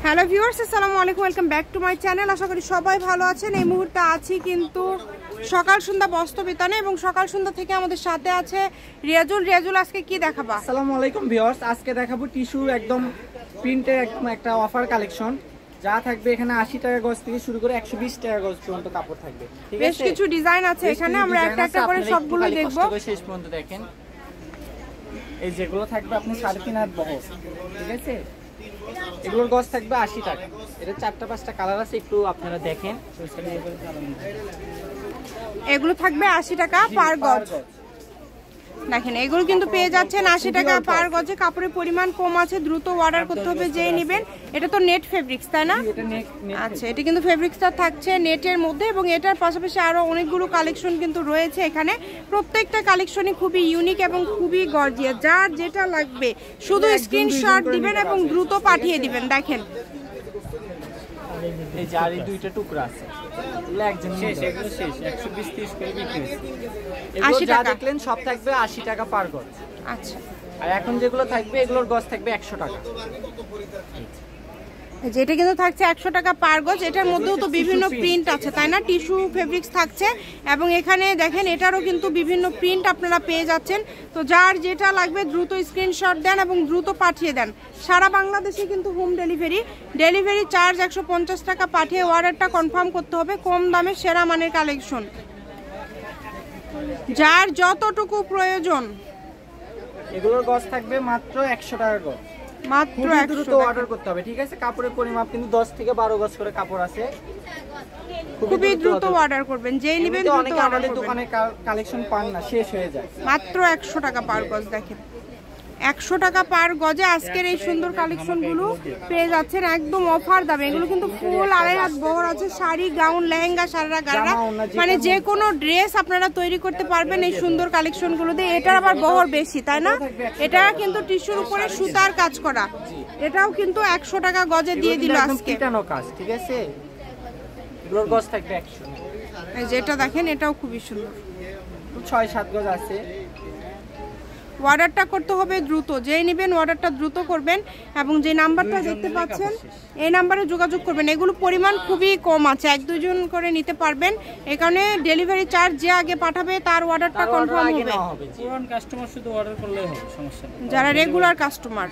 Hello viewers, আসসালামু আলাইকুম, welcome back to my channel. আশা করি সবাই ভালো আছেন। এই মুহূর্তে আছি কিন্তু সকাল সন্ধ্যা বস্ত্র বিতানে এবং সকাল সন্ধ্যা থেকে আমাদের সাথে আছে রিয়াজুল। রিয়াজুল, আজকে কি দেখাবা? আসসালামু আলাইকুম ভিউয়ার্স, আজকে দেখাবো টিস্যু একদম প্রিন্টের একদম একটা অফার কালেকশন। যা থাকবে এখানে 80 টাকা গজ থেকে শুরু করে 120 টাকা গজ পর্যন্ত কাপড় থাকবে। ঠিক আছে, বেশ কিছু ডিজাইন আছে এখানে, আমরা একটা একটা করে সবগুলো দেখব। শেষ পর্যন্ত দেখেন। এই যেগুলো থাকবে আপনি 3.5 হাত বহর, ঠিক আছে, এগুলোর গজ থাকবে 80 টাকা। এটা 4টা-5টা কালার আছে, একটু আপনারা দেখেন। এগুলো থাকবে 80 টাকা পার গজ। দেখেন, এগুলো কিন্তু পেয়ে যাচ্ছেন 80 টাকা পার গজে। কাপড়ের পরিমাণ কম আছে, দ্রুত অর্ডার করতে হবে যেই নেবেন। এটা তো নেট ফেব্রিক্স, তাই না? আচ্ছা, এটা কিন্তু ফেব্রিক্সটা থাকছে নেটের মধ্যে এবং এটার পাশাপাশি আরো অনেকগুলো কালেকশন কিন্তু রয়েছে এখানে। প্রত্যেকটা কালেকশনই খুবই ইউনিক এবং খুবই গর্জিয়াস। যার যেটা লাগবে শুধু স্ক্রিনশট দিবেন এবং দ্রুত পাঠিয়ে দিবেন। দেখেন, এই যে আর এই দুইটা টুকরা আছে, এগুলো একদম শেষ, এগুলো শেষ 120-30 করে বিক্রি হচ্ছে। এগুলো যা দেখলেন সব থাকবে 80 টাকা পার গজ। আচ্ছা, আর এখন যেগুলো থাকবে এগুলোর গজ থাকবে 100 টাকা। যেটা কিন্তু থাকছে 100 টাকা পার গজ। এটার মধ্যেও তো বিভিন্ন প্রিন্ট আছে, তাই না? টিস্যু ফেব্রিক্স থাকছে এবং এখানে দেখেন এটারও কিন্তু বিভিন্ন প্রিন্ট আপনারা পেয়ে যাচ্ছেন। তো যার যেটা লাগবে দ্রুত স্ক্রিনশট দেন এবং দ্রুত পাঠিয়ে দেন। সারা বাংলাদেশে কিন্তু হোম ডেলিভারি চার্জ 150 টাকা পাঠিয়ে অর্ডারটা কনফার্ম করতে হবে। কম দামে সেরা মানের কালেকশন, যার যতটুকু প্রয়োজন। এগুলোর গজ থাকবে মাত্র 100 টাকা গজ, মাত্র 100 টাকা অর্ডার করতে হবে। ঠিক আছে, কাপড়ের পরিমাপ কিন্তু 10 থেকে 12 গজ করে কাপড় আছে। খুবই দ্রুত অর্ডার করবেন, যেই নেবেন দ্রুত অর্ডার করবেন। আমাদের দোকানে কালেকশন পান না, শেষ হয়ে যায়। মাত্র 100 টাকা পার গজ। দেখেন, 100 টাকা পার গজে আজকের এই সুন্দর কালেকশন গুলো পেয়ে যাচ্ছেন একদম অফার দামে। এগুলো কিন্তু ফুল 2.5 হাত বহর আছে। শাড়ি, গাউন, লেহেঙ্গা, সারারা, গাড়া, মানে যে কোনো ড্রেস আপনারা তৈরি করতে পারবেন এই সুন্দর কালেকশন গুলো দিয়ে। এটার আবার বহর বেশি, তাই না? এটা কিন্তু টিস্যুর উপরে সুতার কাজ করা। এটাও কিন্তু 100 টাকা গজে দিয়ে দিল আজকে। ঠিক আছে, এগুলোর গজ থাকবে 100। এই যেটা দেখেন, এটাও খুবই সুন্দর, 6-7 গজ আছে। অর্ডারটা করতে হবে দ্রুত, যেই নেবেন অর্ডারটা দ্রুত করবেন এবং যে নাম্বারটা দেখতে পাচ্ছেন এই নাম্বারে যোগাযোগ করবেন। এগুলো পরিমাণ খুবই কম আছে, 1-2 জন করে নিতে পারবেন। এখানে ডেলিভারি চার্জ যে আগে পাঠাবে তার অর্ডারটা কনফার্ম হবে। পুরান কাস্টমার শুধু অর্ডার করলেই হবে, সমস্যা নেই। যারা রেগুলার কাস্টমার,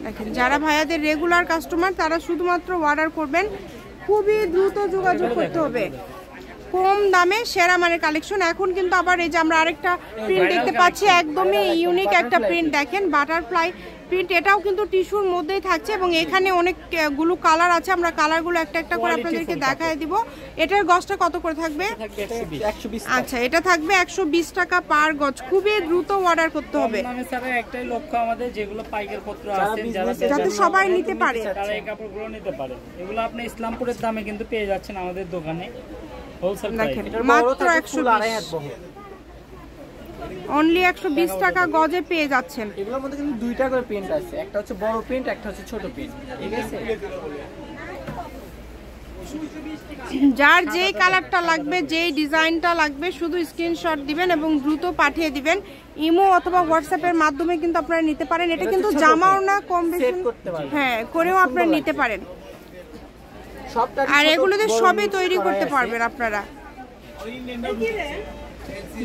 দেখেন যারা ভাইয়াদের রেগুলার কাস্টমার তারা শুধুমাত্র অর্ডার করবেন। খুবই দ্রুত যোগাযোগ করতে হবে। কম দামে সেরা মানের কালেকশন। এখন কিন্তু আবার এই যে আমরা আরেকটা প্রিন্ট দেখতে পাচ্ছি, একদমই ইউনিক একটা প্রিন্ট। দেখেন, বাটারফ্লাই প্রিন্ট। এটাও কিন্তু টিস্যুর মধ্যেই থাকছে এবং এখানে অনেকগুলো কালার আছে। আমরা কালারগুলো একটা একটা করে আপনাদেরকে দেখায় দিব। এটার গজটা কত করে থাকবে? 120। আচ্ছা, এটা থাকবে 120 টাকা পার গজ। খুবই দ্রুত অর্ডার করতে হবে। একটাই লক্ষ্য আমাদের, যেগুলো পাইকার পত্র আছে যাতে সবাই নিতে পারে, তারা এই কাপড়গুলো নিতে পারে। এগুলো আপনি ইসলামপুরের দামে কিন্তু পেয়ে যাচ্ছেন আমাদের দোকানে। মাত্র 120, অনলি 120 টাকা গজে পেয়ে যাচ্ছেন। এগুলোর মধ্যে কিন্তু 2টা করে প্রিন্ট আছে, একটা হচ্ছে বড় প্রিন্ট, একটা হচ্ছে ছোট প্রিন্ট। ঠিক আছে, যার যেই কালারটা লাগবে, যেই ডিজাইনটা লাগবে শুধু স্ক্রিনশট দিবেন এবং দ্রুত পাঠিয়ে দিবেন। ইমো অথবা হোয়াটসঅ্যাপের মাধ্যমে কিন্তু আপনারা নিতে পারেন। এটা কিন্তু জামাও না, কম বেশি হ্যাঁ করেও আপনারা নিতে পারেন। আর এগুলোতে সবই তৈরি করতে পারবেন আপনারা।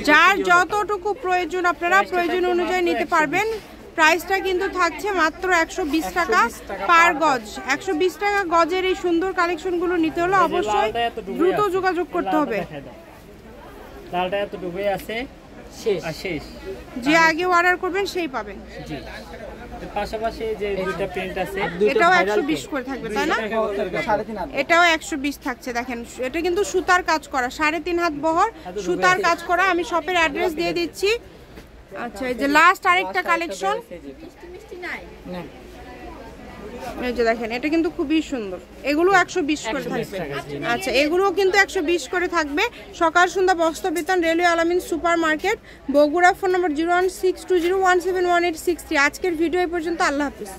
যার যতটুকু প্রয়োজন আপনারা প্রয়োজন অনুযায়ী নিতে পারবেন। প্রাইসটা কিন্তু থাকছে মাত্র 120 টাকা পার গজ। 120 টাকা গজের এই সুন্দর কালেকশনগুলো নিতে হলে অবশ্যই দ্রুত যোগাযোগ করতে হবে। লালটা এতটুকুই আছে, শেষ। যে আগে অর্ডার করবেন সেই পাবেন। জি, পাশাপাশি যে দুইটা প্রিন্ট আছে, এটাও 120 করে থাকবে, তাই না? এটাও 120 থাকছে। দেখেন, এটা কিন্তু সুতার কাজ করা, 3.5 হাত বহর সুতার কাজ করা। আমি শপের অ্যাড্রেস দিয়ে দিচ্ছি। আচ্ছা, এই যে লাস্ট আরেকটা কালেকশন, এই যে দেখেন, এটা কিন্তু খুবই সুন্দর। এগুলো 120 করে থাকবে। আচ্ছা, এগুলোও কিন্তু 120 করে থাকবে। সকাল সন্ধ্যা বস্ত্র বিতান, রেলওয়ে আলামিন সুপার মার্কেট, বগুড়া। ফোন নম্বর 01620171863। আজকের ভিডিও এই পর্যন্ত। আল্লাহ হাফিজ।